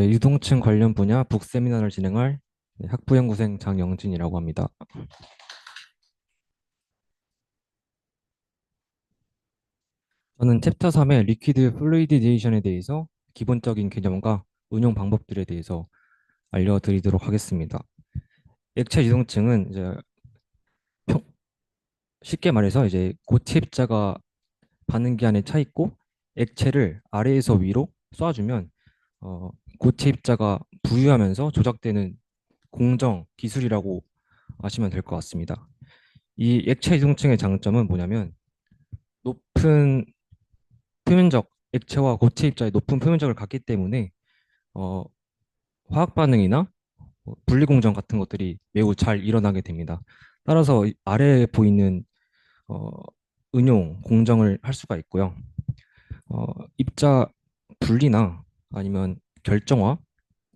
네, 유동층 관련 분야 북세미나를 진행할 학부연구생 장영진이라고 합니다. 저는 챕터 3의 리퀴드 플루이디제이션에 대해서 기본적인 개념과 운용 방법들에 대해서 알려드리도록 하겠습니다. 액체 유동층은 평- 쉽게 말해서 고체 입자가 반응 기한에 차 있고 액체를 아래에서 위로 쏴주면 어, 고체 입자가 부유하면서 조작되는 공정 기술이라고 아시면 될 것 같습니다. 이 액체 유동층의 장점은 뭐냐면 높은 표면적, 액체와 고체 입자의 높은 표면적을 갖기 때문에 어, 화학 반응이나 분리 공정 같은 것들이 매우 잘 일어나게 됩니다. 따라서 아래에 보이는 어, 응용 공정을 할 수가 있고요. 입자 분리나 아니면 결정화,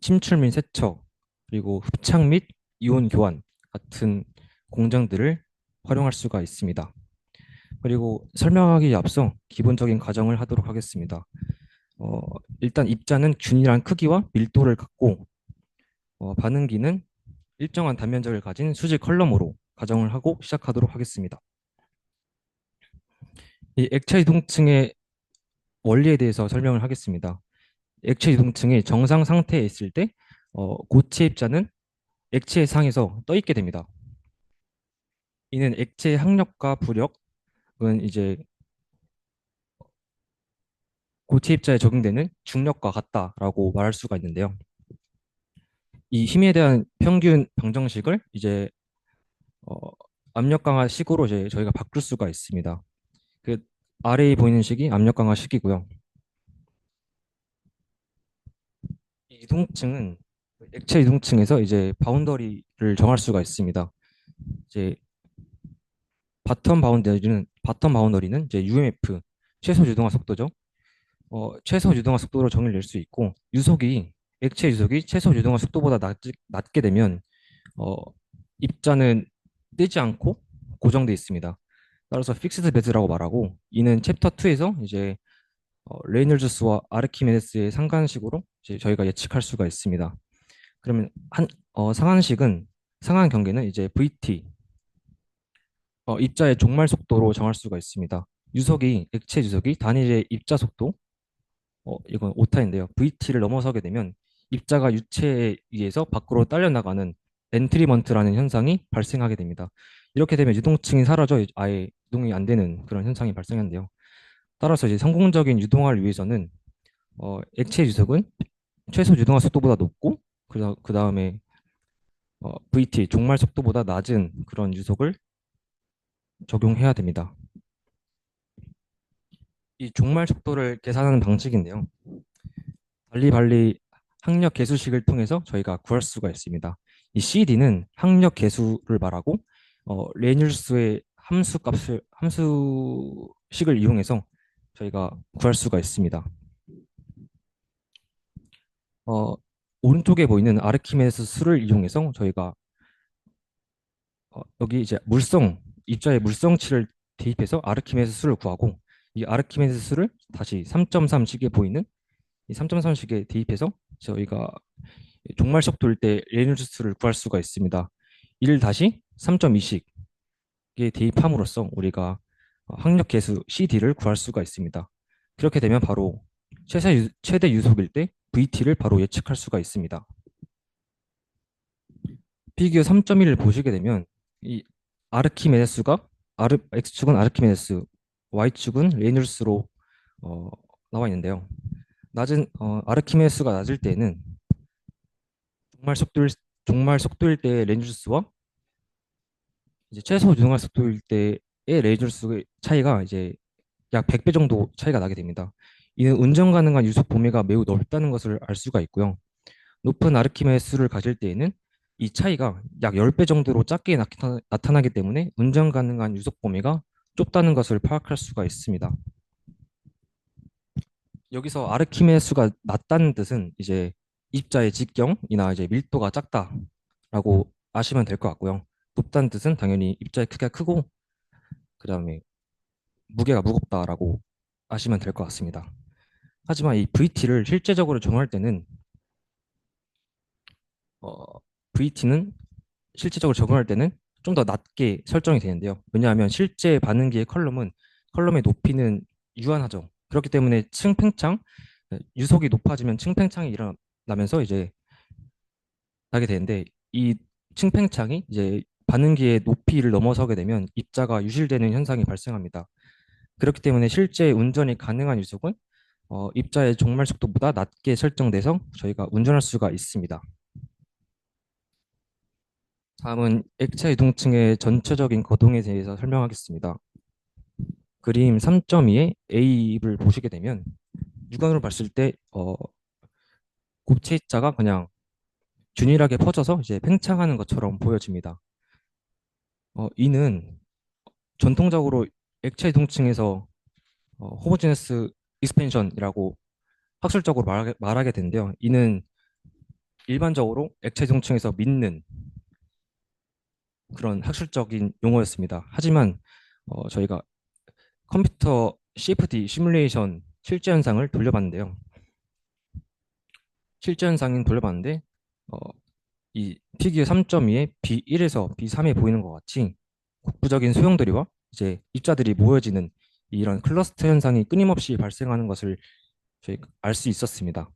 침출 및 세척, 그리고 흡착 및 이온 교환 같은 공정들을 활용할 수가 있습니다. 그리고 설명하기에 앞서 기본적인 가정을 하도록 하겠습니다. 어, 일단 입자는 균일한 크기와 밀도를 갖고 반응기는 일정한 단면적을 가진 수직 컬럼으로 가정을 하고 시작하도록 하겠습니다. 이 액체 이동층의 원리에 대해서 설명을 하겠습니다. 액체 이동층이 정상 상태에 있을 때 고체 입자는 액체 상에서 떠 있게 됩니다. 이는 액체 항력과 부력은 고체 입자에 적용되는 중력과 같다라고 말할 수가 있는데요. 이 힘에 대한 평균 방정식을 어, 압력 강화 식으로 저희가 바꿀 수가 있습니다. 그 아래에 보이는 식이 압력 강화 식이고요. 이 이동층은 액체 이동층에서 바운더리를 정할 수가 있습니다. 이제 바텀 바운더리는 UMF 최소 유동화 속도죠. 최소 유동화 속도로 정의를 낼 수 있고 액체 유속이 최소 유동화 속도보다 낮게 되면 어, 입자는 뜨지 않고 고정돼 있습니다. 따라서 픽스드 베드라고 말하고 이는 챕터 2에서 레이놀즈스와 아르키메데스의 상관식으로 저희가 예측할 수가 있습니다. 그러면 상한 경계는 VT 입자의 종말 속도로 정할 수가 있습니다. 액체 유속이 단일의 입자 속도 이건 오타인데요. VT를 넘어서게 되면 입자가 유체에 의해서 밖으로 딸려 나가는 엔트리먼트라는 현상이 발생하게 됩니다. 이렇게 되면 유동층이 사라져 아예 이동이 안 되는 그런 현상이 발생한대요. 따라서 성공적인 유동화를 위해서는 액체 유속은 최소 유동화 속도보다 높고 그 다음에 VT 종말 속도보다 낮은 그런 유속을 적용해야 됩니다. 이 종말 속도를 계산하는 방식인데요. 발리발리 학력 계수식을 통해서 저희가 구할 수가 있습니다. 이 CD는 학력 계수를 말하고 레닐스의 함수식을 이용해서 저희가 구할 수가 있습니다. 어, 오른쪽에 보이는 아르키메데스 수를 이용해서 저희가 여기 입자의 물성치를 대입해서 아르키메데스 수를 구하고 이 아르키메데스 수를 다시 3.3식에 보이는 이 3.3식에 대입해서 저희가 종말 속도일 때 레놀즈 수를 구할 수가 있습니다. 이를 다시 3.2식에 대입함으로써 우리가 학력 계수 CD를 구할 수가 있습니다. 그렇게 되면 바로 최대 유속일 때 VT를 바로 예측할 수가 있습니다. 피규어 3.1을 보시게 되면 이 아르키메데스가 X축은 아르키메데스, Y축은 레이놀스로 어, 나와 있는데요. 아르키메데스가 낮을 때는 종말 속도일 종말 속도일 때 레이놀스와 최소 유동할 속도일 때의 레이놀스의 차이가 약 100배 정도 차이가 나게 됩니다. 이는 운전 가능한 유속 범위가 매우 넓다는 것을 알 수가 있고요. 높은 아르키메데스를 가질 때에는 이 차이가 약 10배 정도로 작게 나타나기 때문에 운전 가능한 유속 범위가 좁다는 것을 파악할 수가 있습니다. 여기서 아르키메데스가 낮다는 뜻은 입자의 직경이나 밀도가 작다라고 아시면 될 것 같고요. 높다는 뜻은 당연히 입자의 크기가 크고 그다음에 무게가 무겁다라고 아시면 될 것 같습니다. 하지만 이 VT를 실제적으로 정할 때는 VT는 실질적으로 적용할 때는 좀 더 낮게 설정이 되는데요. 왜냐하면 실제 반응기의 컬럼의 높이는 유한하죠. 그렇기 때문에 층팽창, 유속이 높아지면 층팽창이 일어나면서 이제 나게 되는데, 이 층팽창이 이제 반응기의 높이를 넘어서게 되면 입자가 유실되는 현상이 발생합니다. 그렇기 때문에 실제 운전이 가능한 유속은 입자의 종말 속도보다 낮게 설정돼서 저희가 운전할 수가 있습니다. 다음은 액체 이동층의 전체적인 거동에 대해서 설명하겠습니다. 그림 3.2의 A를 보시게 되면 육안으로 봤을 때 곱체 입자가 그냥 균일하게 퍼져서 이제 팽창하는 것처럼 보여집니다. 이는 전통적으로 액체 이동층에서 호모지너스 익스펜션이라고 학술적으로 말하게 되는데요. 이는 일반적으로 액체 이동층에서 믿는 그런 학술적인 용어였습니다. 하지만 저희가 컴퓨터 CFD 시뮬레이션 실제 현상을 돌려봤는데요. 실제 현상인 돌려봤는데 어, 이 피규어 3.2에 B1에서 B3에 보이는 것 같이 국부적인 소용돌이와 이제 입자들이 모여지는 이런 클러스터 현상이 끊임없이 발생하는 것을 저희 알 수 있었습니다.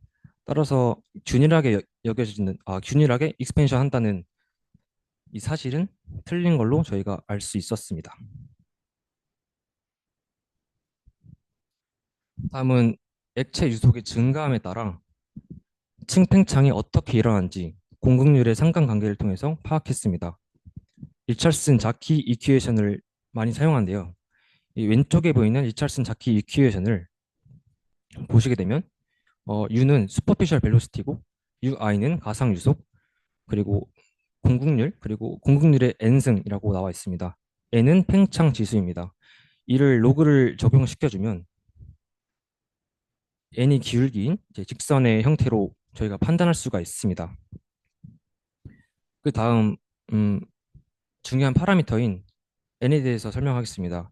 따라서 균일하게 균일하게 익스펜션 한다는 이 사실은 틀린 걸로 저희가 알 수 있었습니다. 다음은 액체 유속의 증가함에 따라 층팽창이 어떻게 일어나는지 공극률의 상관관계를 통해서 파악했습니다. 리처슨 자키 이퀴에이션을 많이 사용한대요. 이 왼쪽에 보이는 리처슨 자키 이퀴에이션을 보시게 되면 U는 슈퍼피셜 벨로시티고 UI는 가상 유속, 그리고 공극률, 그리고 공극률의 n승이라고 나와 있습니다. n은 팽창 지수입니다. 이를 로그를 적용시켜주면 n이 기울기인 이제 직선의 형태로 저희가 판단할 수가 있습니다. 그 다음 음, 중요한 파라미터인 n에 대해서 설명하겠습니다.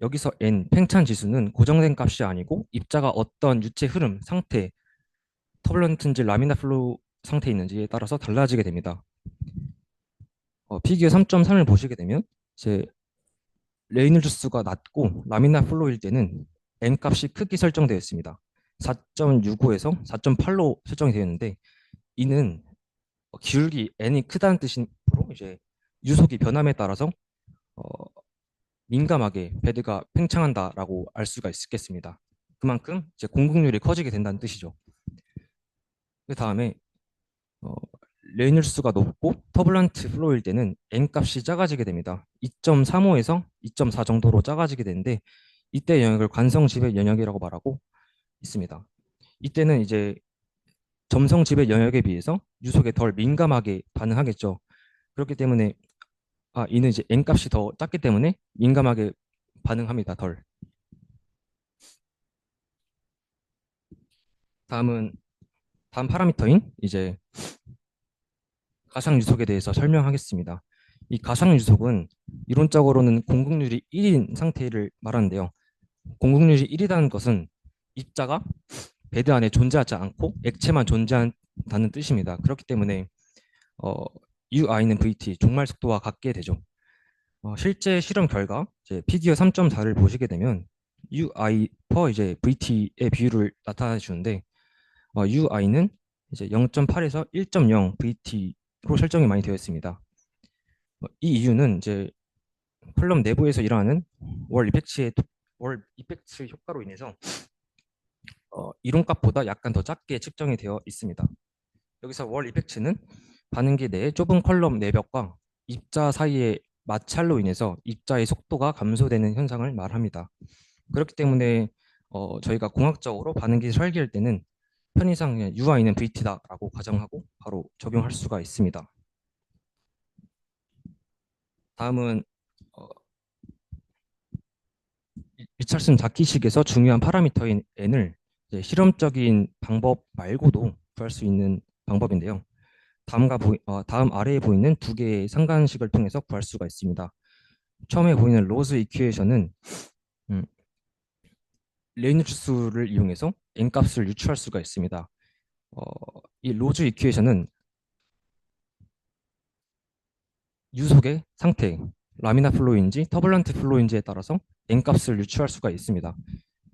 여기서 n, 팽창 지수는 고정된 값이 아니고 입자가 어떤 유체 흐름, 상태, 터블런트인지 라미나 플로우 상태에 있는지에 따라서 달라지게 됩니다. 피규어 3.3을 보시게 되면 이제 레이놀즈 수가 낮고 라미나 플로우일 때는 n 값이 크게 설정되어 있습니다. 4.65에서 4.8로 설정이 되어 있는데, 이는 기울기 n이 크다는 뜻이므로 이제 유속이 변함에 따라서 어, 민감하게 베드가 팽창한다라고 알 수가 있겠습니다. 그만큼 이제 공극률이 커지게 된다는 뜻이죠. 그 다음에 어, 레이놀스가 높고 터블런트 플로우일 때는 n 값이 작아지게 됩니다. 2.35에서 2.4 정도로 작아지게 되는데, 이때 영역을 관성 지배 영역이라고 말하고 있습니다. 이때는 이제 점성 지배 영역에 비해서 유속에 덜 민감하게 반응하겠죠. 그렇기 때문에 이는 이제 n 값이 더 작기 때문에 민감하게 반응합니다. 덜. 다음은 다음 파라미터인 이제 가상 유속에 대해서 설명하겠습니다. 이 가상 유속은 이론적으로는 공극률이 1인 상태를 말하는데요. 공극률이 1이라는 것은 입자가 베드 안에 존재하지 않고 액체만 존재한다는 뜻입니다. 그렇기 때문에 어, UI는 VT, 종말 속도와 같게 되죠. 실제 실험 결과 이제 피규어 3.4를 보시게 되면 UI per 이제 VT의 비율을 나타내 주는데, UI는 이제 0.8에서 1.0 VT로 설정이 많이 되어 있습니다. 이 이유는 이제 컬럼 내부에서 일어나는 월 이펙트의 월 이펙트 효과로 인해서 이론값보다 약간 더 작게 측정이 되어 있습니다. 여기서 월 이펙트는 반응기 내의 좁은 컬럼 내벽과 입자 사이의 마찰로 인해서 입자의 속도가 감소되는 현상을 말합니다. 그렇기 때문에 저희가 공학적으로 반응기 설계할 때는 편의상 그냥 UI는 VT다라고 가정하고 바로 적용할 수가 있습니다. 다음은 어, 리처슨 자키식에서 중요한 파라미터인 n을 이제 실험적인 방법 말고도 구할 수 있는 방법인데요. 다음 아래에 보이는 두 개의 상관식을 통해서 구할 수가 있습니다. 처음에 보이는 로즈 이퀴에이션은 음, 레이놀즈 수를 이용해서 n 값을 유추할 수가 있습니다. 이 로즈 이퀴에이션은 유속의 상태, 라미나 플로우인지 터블런트 플로우인지에 따라서 n값을 유추할 수가 있습니다.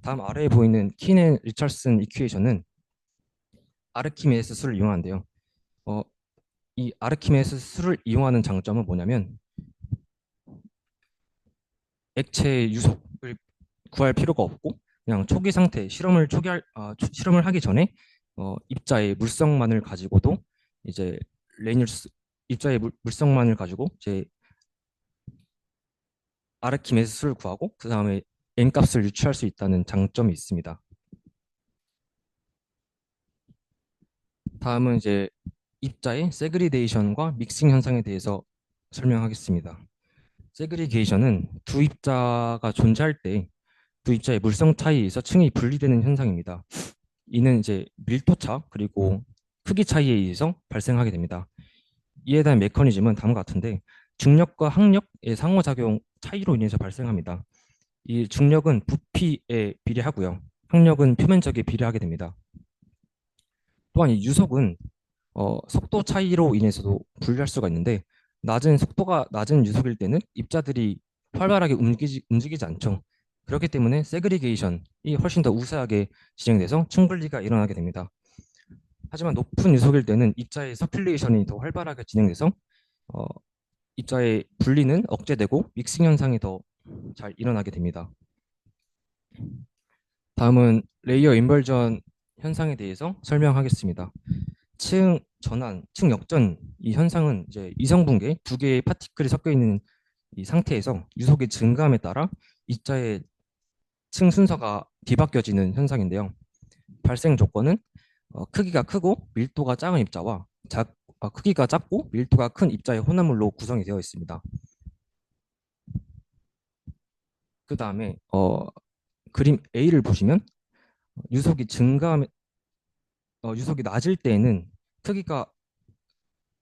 다음 아래에 보이는 키넨 리처슨 이퀘이션은 아르키메데스 수를 이용하는데요. 어, 이 아르키메데스 수를 이용하는 장점은 뭐냐면 액체의 유속을 구할 필요가 없고 그냥 초기 상태 실험을 하기 전에 입자의 물성만을 가지고도 이제 레니우스 입자의 물성만을 가지고 이제 아르키메데스 수를 구하고 그 다음에 n 값을 유추할 수 있다는 장점이 있습니다. 다음은 이제 입자의 세그리데이션과 믹싱 현상에 대해서 설명하겠습니다. 세그리게이션은 두 입자가 존재할 때 두 입자의 물성 차이에서 층이 분리되는 현상입니다. 이는 이제 밀도차 그리고 크기 차이에 의해서 발생하게 됩니다. 이에 대한 메커니즘은 다음과 같은데 중력과 항력의 상호작용 차이로 인해서 발생합니다. 이 중력은 부피에 비례하고요. 항력은 표면적에 비례하게 됩니다. 또한 이 유속은 속도 차이로 인해서도 분리할 수가 있는데 속도가 낮은 유속일 때는 입자들이 활발하게 움직이지 않죠. 그렇기 때문에 세그리게이션이 훨씬 더 우세하게 진행돼서 층 분리가 일어나게 됩니다. 하지만 높은 유속일 때는 입자의 서큘레이션이 더 활발하게 진행돼서 어, 입자의 분리는 억제되고 믹싱 현상이 더 잘 일어나게 됩니다. 다음은 레이어 인벌전 현상에 대해서 설명하겠습니다. 층 전환, 층 역전 이 현상은 이제 이성분계 두 개의 파티클이 섞여 있는 이 상태에서 유속의 증가함에 따라 입자의 층 순서가 뒤바뀌어지는 현상인데요. 발생 조건은 크기가 크고 밀도가 작은 입자와 크기가 작고 밀도가 큰 입자의 혼합물로 구성이 되어 있습니다. 그 다음에 그림 A를 보시면 유속이 증가함, 유속이 낮을 때에는 크기가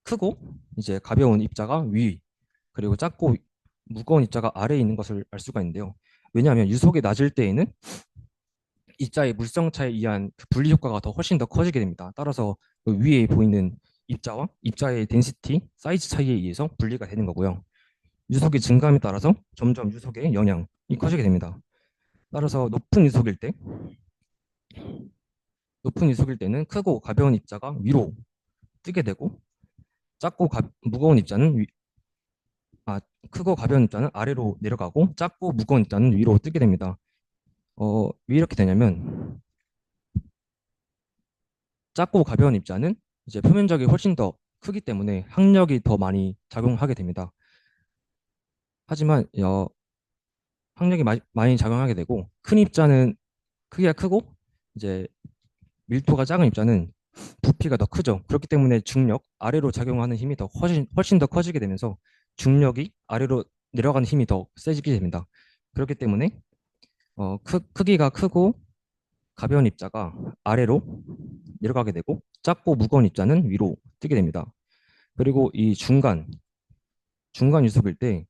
크고 이제 가벼운 입자가 위, 그리고 작고 무거운 입자가 아래에 있는 것을 알 수가 있는데요. 왜냐하면 유속이 낮을 때에는 입자의 물성차에 의한 그 분리 효과가 훨씬 더 커지게 됩니다. 따라서 그 위에 보이는 입자와 입자의 덴시티, 사이즈 차이에 의해서 분리가 되는 거고요. 유속의 증가함에 따라서 점점 유속의 영향이 커지게 됩니다. 따라서 높은 유속일 때는 크고 가벼운 입자가 위로 뜨게 되고 무거운 입자는 아, 크고 가벼운 입자는 아래로 내려가고 작고 무거운 입자는 위로 뜨게 됩니다. 왜 이렇게 되냐면 작고 가벼운 입자는 이제 표면적이 훨씬 더 크기 때문에 항력이 더 많이 작용하게 됩니다. 하지만 항력이 많이 작용하게 되고 큰 입자는 크기가 크고 이제 밀도가 작은 입자는 부피가 더 크죠. 그렇기 때문에 중력 아래로 작용하는 힘이 훨씬 더 커지게 되면서 중력이 아래로 내려가는 힘이 더 세지게 됩니다. 그렇기 때문에 크기가 크고 가벼운 입자가 아래로 내려가게 되고 작고 무거운 입자는 위로 뜨게 됩니다. 그리고 이 중간 유속일 때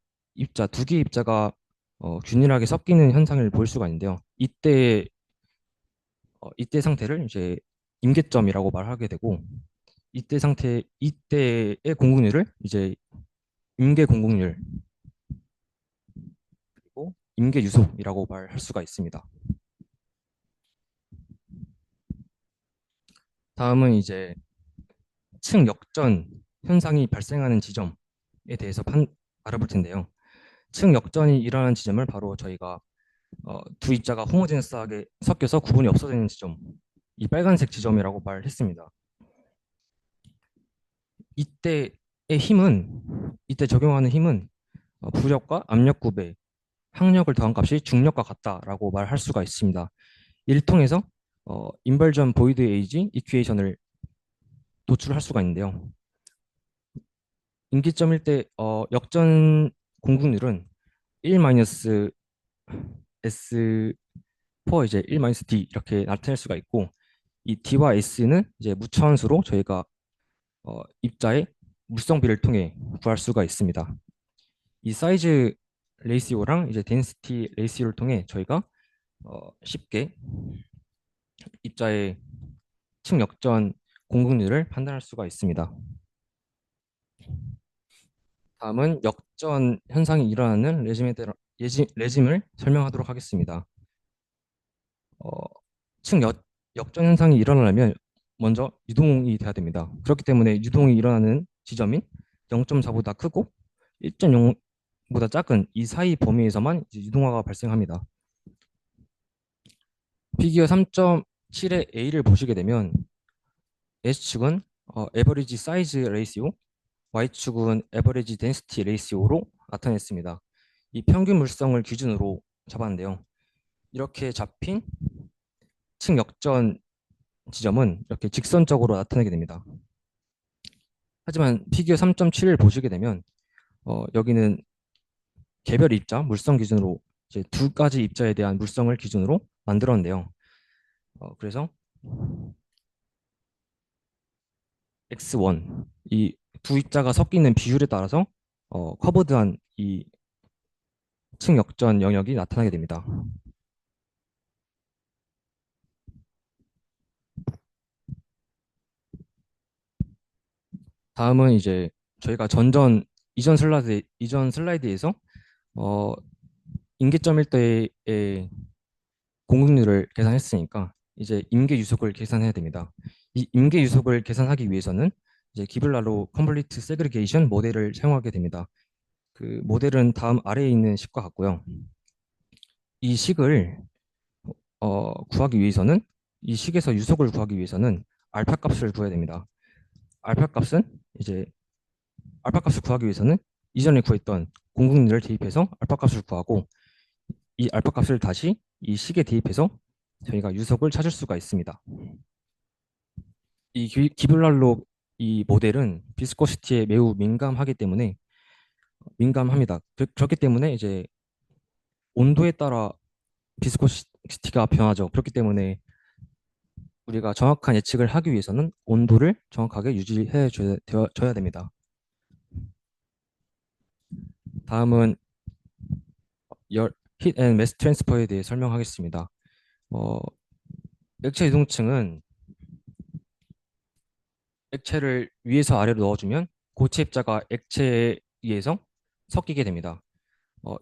두 개의 입자가 균일하게 섞이는 현상을 볼 수가 있는데요. 이때 상태를 이제 임계점이라고 말하게 되고 이때의 공급률을 이제 임계 공급률 그리고 임계 유속이라고 말할 수가 있습니다. 다음은 이제 층 역전 현상이 발생하는 지점에 대해서 알아볼 텐데요. 층 역전이 일어나는 지점을 바로 저희가 두 입자가 호모제너스하게 섞여서 구분이 없어지는 지점, 이 빨간색 지점이라고 말했습니다. 이때의 이때 적용하는 힘은 부력과 압력 구배, 항력을 더한 값이 중력과 같다라고 말할 수가 있습니다. 이를 통해서 인벌전 보이드 에이지 이퀘이션을 도출할 수가 있는데요. 임기점일 때 역전 공급률은 1-s 포 이제 1-d 이렇게 나타낼 수가 있고 이 d와 s는 이제 무차함수로 저희가 입자의 물성비를 통해 구할 수가 있습니다. 이 사이즈 레이시오랑 이제 덴시티 레이시오를 통해 저희가 쉽게 입자의 측역전 공급률을 판단할 수가 있습니다. 다음은 역전 현상이 일어나는 레짐을 설명하도록 하겠습니다. 어, 층 역전 현상이 일어나려면 먼저 유동이 돼야 됩니다. 그렇기 때문에 유동이 일어나는 지점인 0.4보다 크고 1.0보다 작은 이 사이 범위에서만 이제 유동화가 발생합니다. 피규어 3.7의 A를 보시게 되면 S축은 에버리지 사이즈 레이시오, Y축은 에버리지 덴시티 레이시오로 나타냈습니다. 이 평균 물성을 기준으로 잡았는데요. 이렇게 잡힌 층 역전 지점은 이렇게 직선적으로 나타나게 됩니다. 하지만 피규어 3.7을 보시게 되면 여기는 개별 입자, 물성 기준으로 이제 두 가지 입자에 대한 물성을 기준으로 만들었는데요. 그래서 X1 이 두 입자가 섞이는 비율에 따라서 커브드한 이 층역전 영역이 나타나게 됩니다. 다음은 이제 저희가 이전 슬라이드에서 어, 임계점 일대의 공급률을 계산했으니까 이제 임계 유속을 계산해야 됩니다. 이 임계 유속을 계산하기 위해서는 이제 기블라로 컴플리트 세그리게이션 모델을 사용하게 됩니다. 그 모델은 다음 아래에 있는 식과 같고요. 이 식을 구하기 위해서는 이 식에서 유속을 구하기 위해서는 알파 값을 구해야 됩니다. 알파 값은 이제 알파 값을 구하기 위해서는 이전에 구했던 공급률을 대입해서 알파 값을 구하고 이 알파 값을 다시 이 식에 대입해서 저희가 유속을 찾을 수가 있습니다. 이 기블랄로 이 모델은 비스코시티에 매우 민감하기 때문에 민감합니다. 그렇기 때문에 이제 온도에 따라 비스코시티가 변하죠. 그렇기 때문에 우리가 정확한 예측을 하기 위해서는 온도를 정확하게 유지해 줘야 됩니다. 다음은 열, 힛 앤 매스 트랜스퍼에 대해 설명하겠습니다. 어, 액체 유동층은 액체를 위에서 아래로 넣어주면 고체 입자가 액체에 의해서 섞이게 됩니다. 어,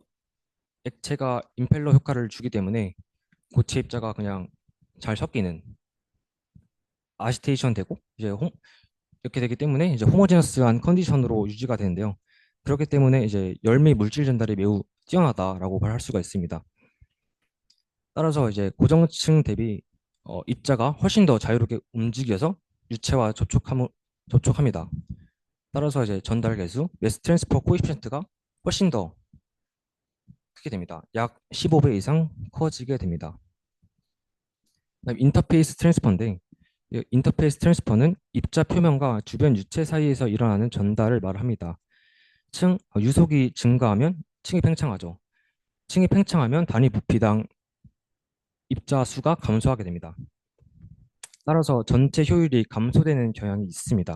액체가 임펠러 효과를 주기 때문에 고체 입자가 그냥 잘 섞이는 아시테이션 되고 이제 이렇게 되기 때문에 이제 호모제너스한 컨디션으로 유지가 되는데요. 그렇기 때문에 이제 열매 물질 전달이 매우 뛰어나다라고 말할 수가 있습니다. 따라서 이제 고정층 대비 입자가 훨씬 더 자유롭게 움직여서 유체와 접촉합니다. 따라서 이제 전달 개수, 매스 트랜스퍼 코에피션트가 훨씬 더 크게 됩니다. 약 15배 이상 커지게 됩니다. 그다음 인터페이스 트랜스퍼인데 이 인터페이스 트랜스퍼는 입자 표면과 주변 유체 사이에서 일어나는 전달을 말합니다. 유속이 증가하면 층이 팽창하죠. 층이 팽창하면 단위 부피당 입자 수가 감소하게 됩니다. 따라서 전체 효율이 감소되는 경향이 있습니다.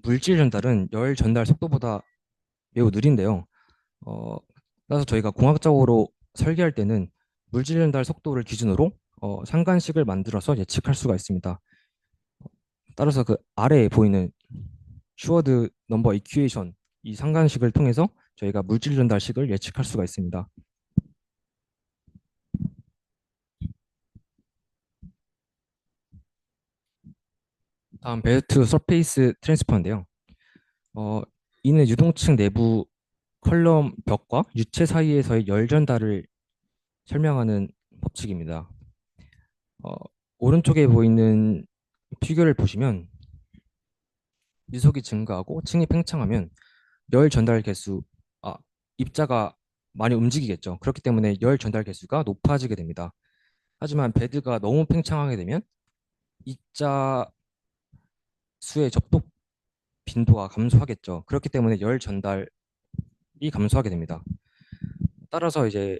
물질 전달은 열 전달 속도보다 매우 느린데요. 어, 따라서 저희가 공학적으로 설계할 때는 물질 전달 속도를 기준으로 상관식을 만들어서 예측할 수가 있습니다. 따라서 그 아래에 보이는 슈워드 넘버 이큐에이션 이 상관식을 통해서 저희가 물질 전달식을 예측할 수가 있습니다. 다음 벨트 서페이스 트랜스퍼인데요. 어, 이는 유동층 내부 컬럼 벽과 유체 사이에서의 열 전달을 설명하는 법칙입니다. 어, 오른쪽에 보이는 피규어를 보시면 유속이 증가하고 층이 팽창하면 열 전달 개수, 아, 입자가 많이 움직이겠죠. 그렇기 때문에 열 전달 개수가 높아지게 됩니다. 하지만 베드가 너무 팽창하게 되면 입자 수의 접촉 빈도가 감소하겠죠. 그렇기 때문에 열 전달이 감소하게 됩니다. 따라서 이제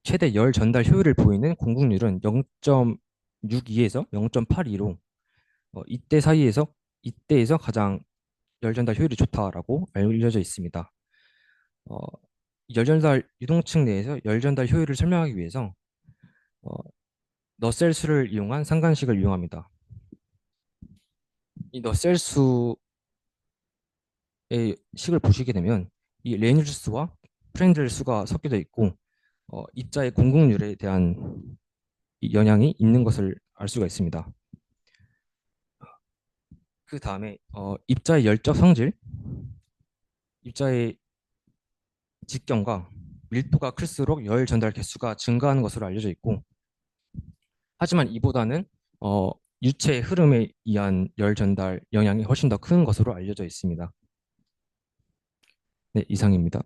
최대 열 전달 효율을 보이는 공급률은 0.62에서 0.82로 이때에서 가장 열 전달 효율이 좋다라고 알려져 있습니다. 어, 열 전달 유동층 내에서 열 전달 효율을 설명하기 위해서 어, 너셀 수를 이용한 상관식을 이용합니다. 이 너셀수의 식을 보시게 되면 이 레이놀즈 수와 프렌들 수가 섞여져 있고 입자의 공급률에 대한 이 영향이 있는 것을 알 수가 있습니다. 그 다음에 입자의 열적 성질, 입자의 직경과 밀도가 클수록 열 전달 개수가 증가하는 것으로 알려져 있고, 하지만 이보다는 어, 유체의 흐름에 의한 열 전달 영향이 훨씬 더 큰 것으로 알려져 있습니다. 네, 이상입니다.